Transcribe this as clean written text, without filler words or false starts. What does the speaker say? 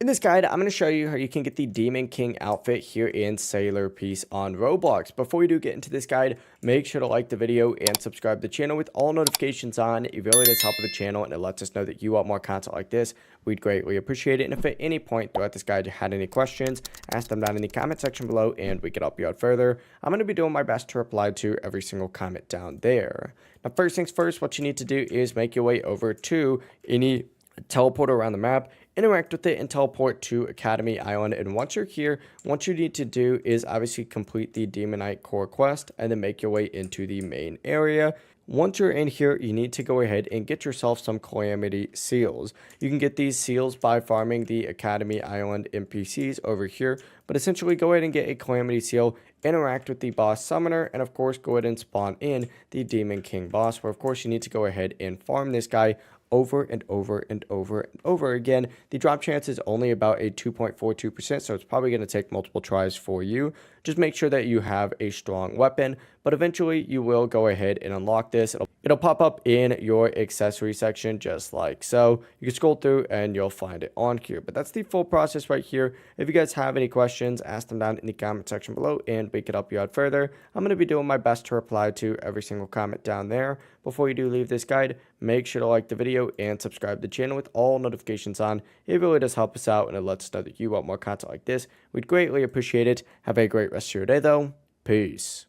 In this guide, I'm going to show you how you can get the Demon King outfit here in Sailor Peace on Roblox. Before we do get into this guide, make sure to like the video and subscribe to the channel with all notifications on. It really does help with the channel and it lets us know that you want more content like this. We'd greatly appreciate it. And if at any point throughout this guide you had any questions, ask them down in the comment section below and we can help you out further. I'm going to be doing my best to reply to every single comment down there. Now, first things first, what you need to do is make your way over to any teleporter around the map, interact with it, and teleport to Academy Island. And once you're here, what you need to do is obviously complete the Demonite core quest and then make your way into the main area. Once you're in here, you need to go ahead and get yourself some Calamity Seals. You can get these seals by farming the Academy Island NPCs over here, but essentially go ahead and get a Calamity Seal, interact with the boss summoner, and of course go ahead and spawn in the Demon King boss, where of course you need to go ahead and farm this guy over and over and over and over again. The drop chance is only about a 2.42%, so it's probably going to take multiple tries for you. Just make sure that you have a strong weapon, but eventually you will go ahead and unlock this. It'll pop up in your accessory section just like so. You can scroll through and you'll find it on here, but that's the full process right here. If you guys have any questions, ask them down in the comment section below and we can help you out further. I'm going to be doing my best to reply to every single comment down there. Before you do leave this guide, make sure to like the video and subscribe to the channel with all notifications on. It really does help us out and it lets us know that you want more content like this. We'd greatly appreciate it. Have a great rest of your day though. Peace.